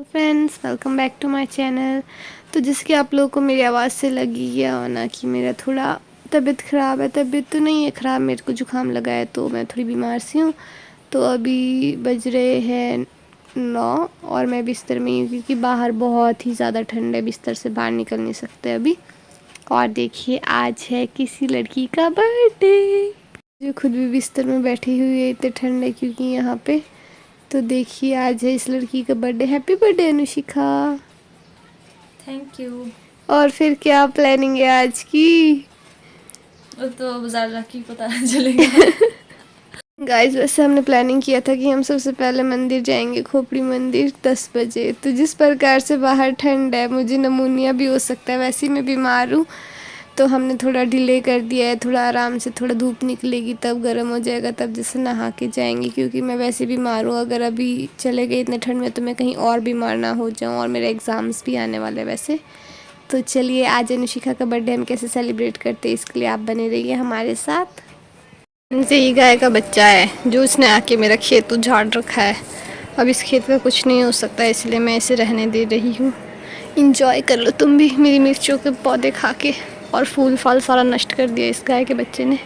Friends, welcome back to my channel. तो जैसे कि आप लोगों को मेरी आवाज़ से लगी गया होना कि मेरा थोड़ा तबीयत ख़राब है। तबीयत तो नहीं है ख़राब, मेरे को जुकाम लगा है तो मैं थोड़ी बीमार सी हूँ। तो अभी बज रहे हैं 9 और मैं बिस्तर में ही हूँ क्योंकि बाहर बहुत ही ज़्यादा ठंड है, बिस्तर से बाहर निकल नहीं सकते अभी। और देखिए, आज है किसी लड़की का बर्थडे जो खुद भी बिस्तर में बैठी हुई है, इतने ठंड है क्योंकि यहाँ पे। तो देखिए, आज है इस लड़की का birthday. Happy birthday Anushikha. Thank you. और फिर क्या प्लानिंग है आज की? वो तो बाजार जाके पता चलेगा। गाइस, वैसे हमने प्लानिंग किया था कि हम सबसे पहले मंदिर जाएंगे, खोपड़ी मंदिर 10 बजे। तो जिस प्रकार से बाहर ठंड है, मुझे नमूनिया भी हो सकता है, वैसे ही मैं बीमार हूँ। तो हमने थोड़ा डिले कर दिया है, थोड़ा आराम से, थोड़ा धूप निकलेगी तब गर्म हो जाएगा, तब जैसे नहा के जाएंगे क्योंकि मैं वैसे बीमार हूँ। अगर अभी चले गए इतने ठंड में तो मैं कहीं और बीमार ना हो जाऊँ, और मेरे एग्ज़ाम्स भी आने वाले वैसे। तो चलिए, आज अनुशिखा का बर्थडे हम कैसे सेलिब्रेट करते हैं इसके लिए आप बने रहिए हमारे साथ। इनसे ही गाय का बच्चा है जो उसने आके मेरा खेत उजाड़ रखा है। अब इस खेत का कुछ नहीं हो सकता, इसलिए मैं इसे रहने दे रही हूँ। इंजॉय कर लो तुम भी मेरी मिर्चों के पौधे खा के। और फूल फाल सारा नष्ट कर दिया इस गाय के बच्चे ने,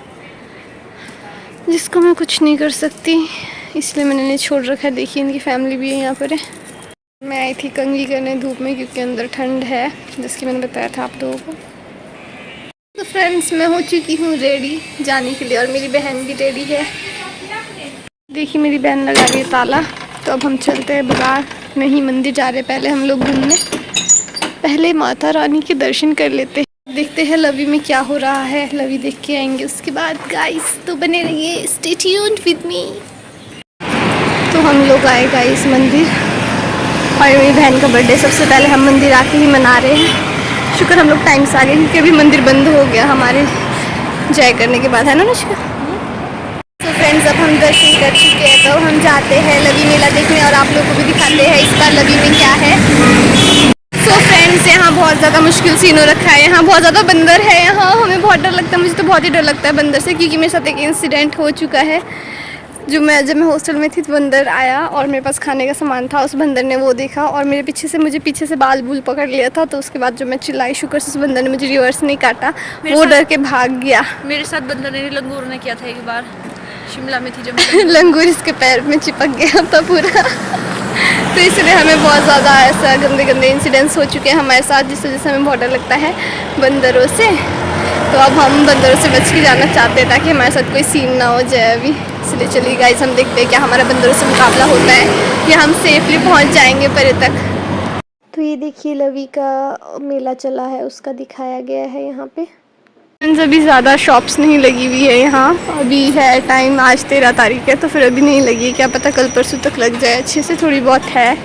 जिसको मैं कुछ नहीं कर सकती, इसलिए मैंने इन्हें छोड़ रखा है। देखिए, इनकी फैमिली भी है यहाँ पर है। मैं आई थी कंघी करने धूप में क्योंकि अंदर ठंड है, जिसकी मैंने बताया था आप लोगों को। तो फ्रेंड्स, मैं हो चुकी हूँ रेडी जाने के लिए और मेरी बहन भी रेडी है। देखिए, मेरी बहन लगा रही है ताला। तो अब हम चलते हैं बाजार, नहीं मंदिर जा रहे पहले हम लोग घूमने। पहले माता रानी के दर्शन कर लेते हैं, देखते हैं लवी में क्या हो रहा है। लवी देख के आएंगे उसके बाद। गाइस, तो बने रहिए, स्टे ट्यून्ड विद मी। तो हम लोग आए गाइस मंदिर, और मेरी बहन का बर्थडे सबसे पहले हम मंदिर आके ही मना रहे हैं। शुक्र हम लोग टाइम से आ गए क्योंकि अभी मंदिर बंद हो गया हमारे जय करने के बाद, है ना अनुष्का? तो फ्रेंड्स, अब हम दर्शन कर चुके हैं, तो हम जाते हैं लवी मेला देखने और आप लोगों को भी दिखाते हैं इस बार लवी में क्या है। तो फ्रेंड्स, यहाँ बहुत ज़्यादा मुश्किल सीन हो रखा है। यहाँ बहुत ज़्यादा बंदर है, यहाँ हमें बहुत डर लगता है। मुझे तो बहुत ही डर लगता है बंदर से, क्योंकि मेरे साथ एक इंसिडेंट हो चुका है। जब मैं हॉस्टल में थी तो बंदर आया और मेरे पास खाने का सामान था। उस बंदर ने वो देखा और मुझे पीछे से बाल बूल पकड़ लिया था। तो उसके बाद जो मैं चिल्लाई, शुक्र से उस बंदर ने मुझे रिवर्स नहीं काटा, वो डर के भाग गया। मेरे साथ बंदर ने लंगूर ने किया था एक बार, शिमला में थी जब लंगूर इसके पैर में चिपक गया था पूरा। तो इसलिए हमें बहुत ज़्यादा ऐसा गंदे गंदे इंसिडेंट्स हो चुके हैं हमारे साथ, जिस वजह से हमें बहुत डर लगता है बंदरों से। तो अब हम बंदरों से बच के जाना चाहते हैं ताकि हमारे साथ कोई सीन ना हो जाए अभी। इसलिए चलिए गाइस, हम देखते हैं क्या हमारा बंदरों से मुकाबला होता है या हम सेफली पहुंच जाएंगे परे तक। तो ये देखिए, लवी का मेला चला है, उसका दिखाया गया है यहाँ पे। अभी ज़्यादा शॉप्स नहीं लगी हुई है यहाँ। अभी है टाइम, आज 13 तारीख है, तो फिर अभी नहीं लगी, क्या पता कल परसों तक लग जाए। अच्छे से थोड़ी बहुत है,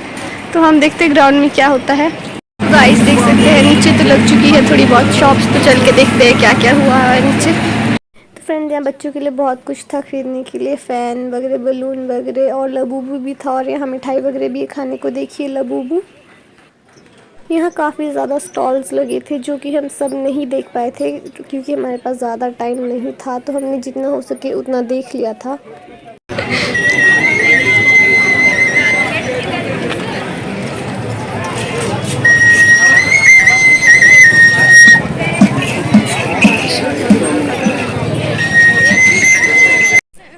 तो हम देखते हैं ग्राउंड में क्या होता है। गाइस देख सकते हैं, नीचे तो लग चुकी है थोड़ी बहुत शॉप्स, तो चल के देखते हैं क्या क्या हुआ है नीचे। तो फ्रेंड, यहाँ बच्चों के लिए बहुत कुछ था खरीदने के लिए, फ़ैन वगैरह, बलून वगैरह, और लबूबू भी था। और यहाँ मिठाई वगैरह भी खाने को, देखिए लबूबू। यहाँ काफ़ी ज़्यादा स्टॉल्स लगे थे जो कि हम सब नहीं देख पाए थे क्योंकि हमारे पास ज़्यादा टाइम नहीं था। तो हमने जितना हो सके उतना देख लिया था।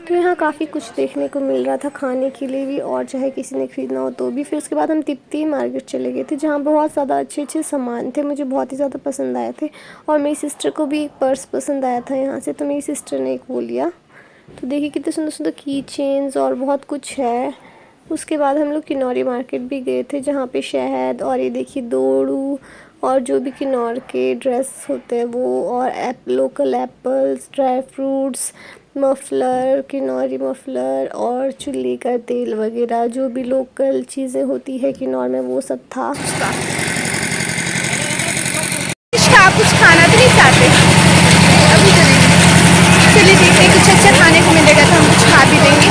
तो यहाँ काफ़ी कुछ देखने को मिल रहा था खाने के लिए भी, और चाहे किसी ने ख़रीदना हो तो भी। फिर उसके बाद हम तिप्ती मार्केट चले गए थे, जहाँ बहुत ज़्यादा अच्छे अच्छे सामान थे, मुझे बहुत ही ज़्यादा पसंद आए थे। और मेरी सिस्टर को भी एक पर्स पसंद आया था यहाँ से, तो मेरी सिस्टर ने एक वो लिया। तो देखिए कितने सुंदर सुंदर की चेन्स और बहुत कुछ है। उसके बाद हम लोग किन्नौरी मार्केट भी गए थे, जहाँ पे शहद और ये देखिए दोड़ू और जो भी किन्नौर के ड्रेस होते हैं वो, और local apples, dry fruits, muffler, Kinnauri muffler, और चुल्ली का तेल वगैरह, जो भी लोकल चीज़ें होती है किन्नौर में, वो सब था। आप कुछ खाना तो नहीं चाहते? अभी चलिए देखते हैं, कुछ अच्छा खाने को मिलेगा तो हम कुछ खा भी लेंगे।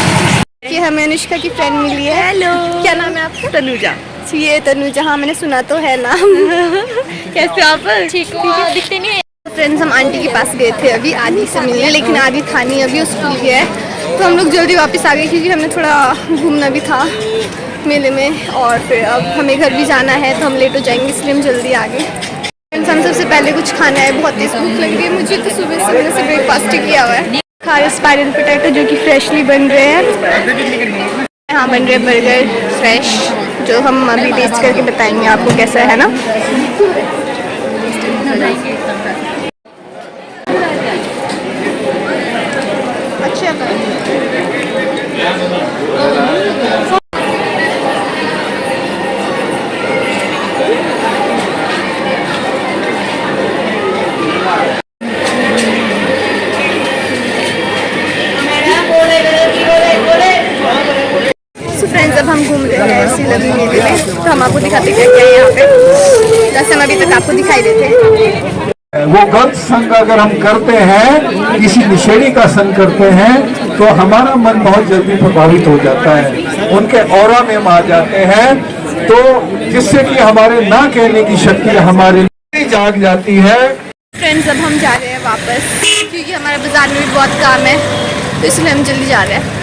कि हमें अनुष्का की फ्रेंड मिली है। हेलो, क्या नाम है आपका? तनुजा। ये तनुजा, हाँ मैंने सुना तो है नाम। कैसे आप? ठीक हो? दिखते नहीं है। फ्रेंड्स, हम आंटी के पास गए थे अभी आदि से मिलने, लेकिन आदि था नहीं अभी, वो स्कूल गया है। तो हम लोग जल्दी वापस आ गए क्योंकि हमें थोड़ा घूमना भी था। मेले में, और फिर अब हमें घर भी जाना है तो हम लेट हो जाएंगे, इसलिए हम जल्दी आ गए। हम सबसे पहले कुछ खाना है, बहुत तेज भूख लग रही है मुझे, तो सुबह से मैंने से ब्रेकफास्ट ही किया हुआ है। खा रहे स्पाइरल पोटैटो जो कि फ्रेशली बन रहे हैं। यहाँ बन रहे बर्गर फ्रेश, जो हम अभी टेस्ट करके बताएंगे आपको कैसा है ना। अच्छा फ्रेंड्स, अब हम घूम रहे हैं ऐसी लवी मेले में, तो हम आपको दिखाते क्या क्या है यहाँ पे, जैसे हम अभी तक आपको दिखाई देते हैं। वो गलत संग अगर हम करते हैं, किसी निशेड़ी का संग करते हैं, तो हमारा मन बहुत जल्दी प्रभावित हो जाता है, उनके ऑरा में हम आ जाते हैं, तो जिससे कि हमारे ना कहने की शक्ति हमारे जाग जाती है। फ्रेंड्स, अब हम जा रहे हैं वापस, क्योंकि हमारे बाजार में भी बहुत काम है, तो इसलिए हम जल्दी जा रहे हैं।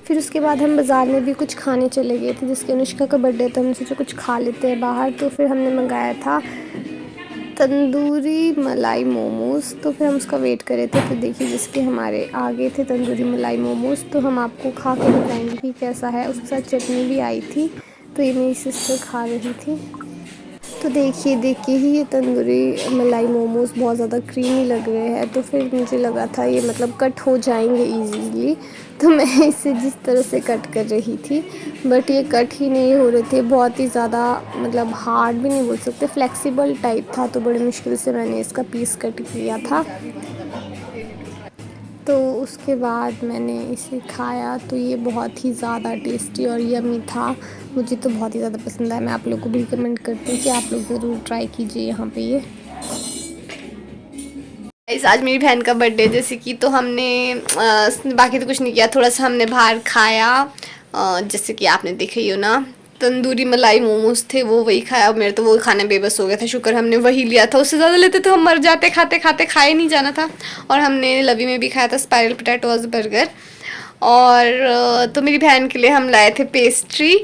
फिर उसके बाद हम बाज़ार में भी कुछ खाने चले गए थे, जिसके अनुष्का का बर्थडे था, हमने सोचा कुछ खा लेते हैं बाहर, तो फिर हमने मंगाया था तंदूरी मलाई मोमोज़। तो फिर हम उसका वेट कर रहे थे, तो देखिए जिसके हमारे आगे थे तंदूरी मलाई मोमोज़, तो हम आपको खा के बताएंगे कि कैसा है। उसके साथ चटनी भी आई थी, तो ये मेरी सिस्टर खा रही थी। तो देखिए ही ये तंदूरी मलाई मोमोज़ बहुत ज़्यादा क्रीमी लग रहे हैं, तो फिर मुझे लगा था ये मतलब कट हो जाएंगे इजीली, तो मैं इसे जिस तरह से कट कर रही थी, बट ये कट ही नहीं हो रहे थे, बहुत ही ज़्यादा मतलब हार्ड भी नहीं बोल सकते, फ्लेक्सिबल टाइप था, तो बड़ी मुश्किल से मैंने इसका पीस कट किया था। तो उसके बाद मैंने इसे खाया, तो ये बहुत ही ज़्यादा टेस्टी और यम्मी था, मुझे तो बहुत ही ज़्यादा पसंद आया। मैं आप लोगों को भी रिकमेंड करती हूँ कि आप लोग ज़रूर ट्राई कीजिए यहाँ पे ये। आज मेरी बहन का बर्थडे जैसे कि, तो हमने बाकी तो कुछ नहीं किया, थोड़ा सा हमने बाहर खाया, जैसे कि आपने देखा ही हो ना, तंदूरी मलाई मोमोज थे, वो वही खाया। मेरे तो वो खाने बेबस हो गया था, शुक्र हमने वही लिया था, उससे ज़्यादा लेते तो हम मर जाते खाते खाते, खाए नहीं जाना था। और हमने लवी में भी खाया था स्पाइरल पोटैटोज़ बर्गर, और तो मेरी बहन के लिए हम लाए थे पेस्ट्री।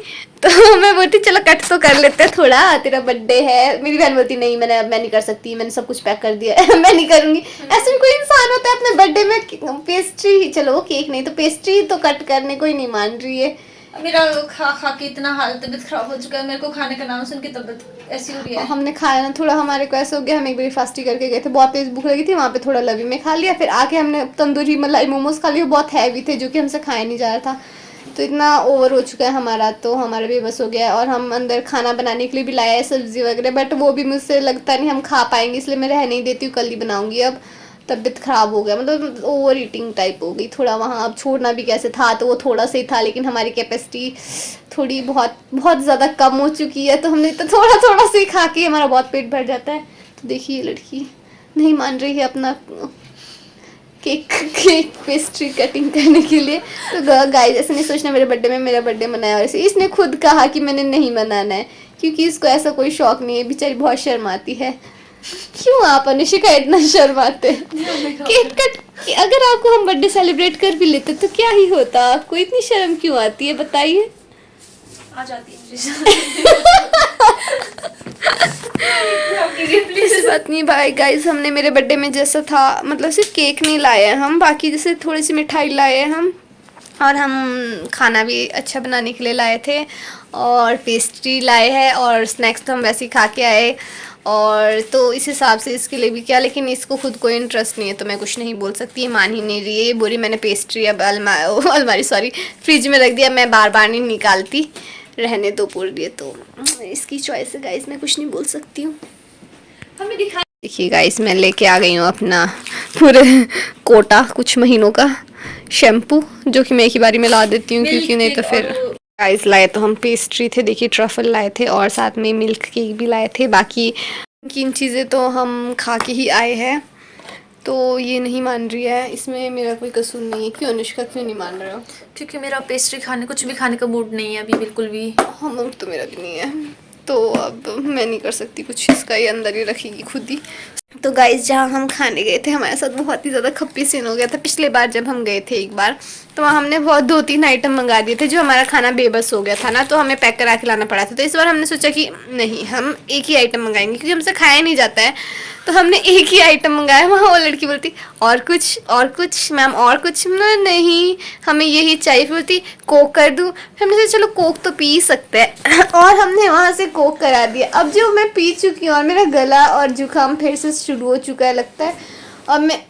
तो मैं बोलती चलो कट तो कर लेते हैं थोड़ा, तेरा बर्थडे है। मेरी बहन बोलती नहीं, मैं नहीं कर सकती, मैंने सब कुछ पैक कर दिया है मैं नहीं करूँगी। ऐसे भी कोई इंसान होता है अपने बर्थडे में पेस्ट्री ही, चलो वो केक नहीं तो पेस्ट्री तो कट करने को ही नहीं मान रही है। मेरा खा खा के इतना हाल तबीयत खराब हो चुका है, मेरे को खाने का नाम सुन के तबीयत ऐसी हो रही है। हमने खाया ना थोड़ा, हमारे को ऐसा हो गया, हम एक बार फास्टी करके गए थे, बहुत तेज भूख लगी थी, वहाँ पे थोड़ा लवी में खा लिया, फिर आके हमने तंदूरी मलाई मोमोज खा लिए, बहुत हैवी थे जो कि हमसे खाया नहीं जा रहा था, तो इतना ओवर हो चुका है हमारा, तो हमारा बेबस हो गया है। और हम अंदर खाना बनाने के लिए भी लाया है सब्जी वगैरह, बट वो भी मुझसे लगता नहीं हम खा पाएंगे, इसलिए मैं रह नहीं देती हूँ, कल ही बनाऊंगी। अब तबीयत ख़राब हो गया, मतलब ओवर ईटिंग टाइप हो गई थोड़ा वहाँ। अब छोड़ना भी कैसे था, तो वो थोड़ा सा ही था, लेकिन हमारी कैपेसिटी थोड़ी बहुत बहुत ज़्यादा कम हो चुकी है, तो हमने तो थोड़ा थोड़ा से ही खा के हमारा बहुत पेट भर जाता है। तो देखिए लड़की नहीं मान रही है अपना केक पेस्ट्री कटिंग करने के लिए। तो गाइस ऐसे नहीं सोचना मेरे बर्थडे में मेरा बर्थडे मनाया, और ऐसे इसने खुद कहा कि मैंने नहीं मनाना है, क्योंकि इसको ऐसा कोई शौक नहीं है, बेचारी बहुत शर्माती है। क्यों आप अनुष्का इतना शर्माते? केक कट, अगर आपको हम बर्थडे सेलिब्रेट कर भी लेते तो क्या ही होता, आपको इतनी शर्म क्यों आती है बताइए? आ जाती है प्लीज बात नहीं भाई। गाइस हमने मेरे बर्थडे में जैसा था, मतलब सिर्फ केक नहीं लाए हैं हम, बाकी जैसे थोड़ी सी मिठाई लाए हैं हम, और हम खाना भी अच्छा बनाने के लिए लाए थे, और पेस्ट्री लाए हैं, और स्नैक्स तो हम वैसे ही खा के आए, और तो इस हिसाब से इसके लिए भी क्या, लेकिन इसको खुद को इंटरेस्ट नहीं है, तो मैं कुछ नहीं बोल सकती, मान ही नहीं रही है। ये बोरी मैंने पेस्ट्री अब अलमारी सॉरी फ्रिज में रख दिया, मैं बार बार नहीं निकालती, रहने दो बोल रही है, तो इसकी चॉइस है गाइस, मैं कुछ नहीं बोल सकती हूँ। हमें दिखाई देखिए गाइस मैं लेके आ गई हूँ अपना पूरे कोटा कुछ महीनों का शैम्पू, जो कि मैं एक ही बारी में ला देती हूँ, क्योंकि नहीं तो फिर। गाइस लाए तो हम पेस्ट्री थे, देखिए ट्रफल लाए थे, और साथ में मिल्क केक भी लाए थे, बाकी किन चीज़ें तो हम खा के ही आए हैं। तो ये नहीं मान रही है, इसमें मेरा कोई कसूर नहीं है। क्यों अनुष्का, क्यों नहीं मान रहे हो? क्योंकि मेरा पेस्ट्री खाने कुछ भी खाने का मूड नहीं है अभी बिल्कुल भी। हाँ मूड तो मेरा भी नहीं है, तो अब मैं नहीं कर सकती कुछ, इसका ये अंदर ही रखेगी खुद ही। तो गाइस जहाँ हम खाने गए थे हमारे साथ बहुत ही ज़्यादा खप्पी सीन हो गया था। पिछले बार जब हम गए थे एक बार, तो वहाँ हमने बहुत 2-3 आइटम मंगा दिए थे, जो हमारा खाना बेबस हो गया था ना, तो हमें पैक करा के लाना पड़ा था। तो इस बार हमने सोचा कि नहीं, हम एक ही आइटम मंगाएंगे क्योंकि हमसे खाया नहीं जाता है। तो हमने एक ही आइटम मंगाया। वहाँ वो लड़की बोलती और कुछ मैम, और कुछ नहीं, हमें यही चाहिए। बोलती कोक कर दूँ। हमने सोचा चलो कोक तो पी सकते हैं और हमने वहाँ से कोक करा दिया। अब जो मैं पी चुकी हूँ और मेरा गला और जुकाम फिर से शुरू हो चुका है लगता है। अब मैं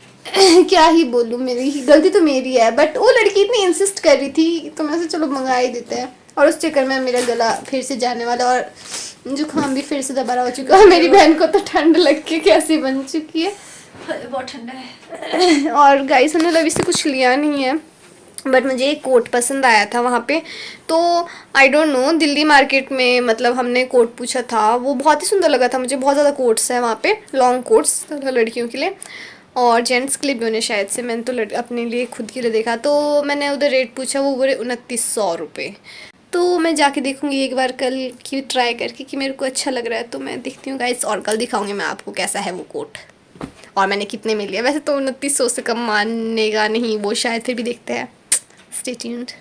क्या ही बोलूँ, मेरी ही गलती तो मेरी है, बट वो लड़की इतनी इंसिस्ट कर रही थी तो मैं से चलो मंगा ही देते हैं। और उस चक्कर में मेरा गला फिर से जाने वाला और जुकाम भी फिर से दोबारा हो चुका है। मेरी बहन को तो ठंड लग के कैसी बन चुकी है, बहुत ठंडा है। और गाइस हमने अभी से कुछ लिया नहीं है, बट मुझे एक कोट पसंद आया था वहाँ पे। तो I don't know, Delhi market में मतलब हमने कोट पूछा था, वो बहुत ही सुंदर लगा था मुझे। बहुत ज़्यादा कोट्स हैं वहाँ पे, लॉन्ग कोट्स लड़कियों के लिए और जेंट्स के लिए भी होने शायद से। मैंने तो अपने लिए खुद के लिए देखा, तो मैंने उधर रेट पूछा, वो बोले 2900 रुपये। तो मैं जाके देखूँगी एक बार कल की ट्राई करके कि मेरे को अच्छा लग रहा है तो मैं देखती हूँ गाइस, और कल दिखाऊँगी मैं आपको कैसा है वो कोट और मैंने कितने में लिया। वैसे तो 2900 से कम मानेगा नहीं वो शायद, फिर भी देखते हैं। Stay tuned.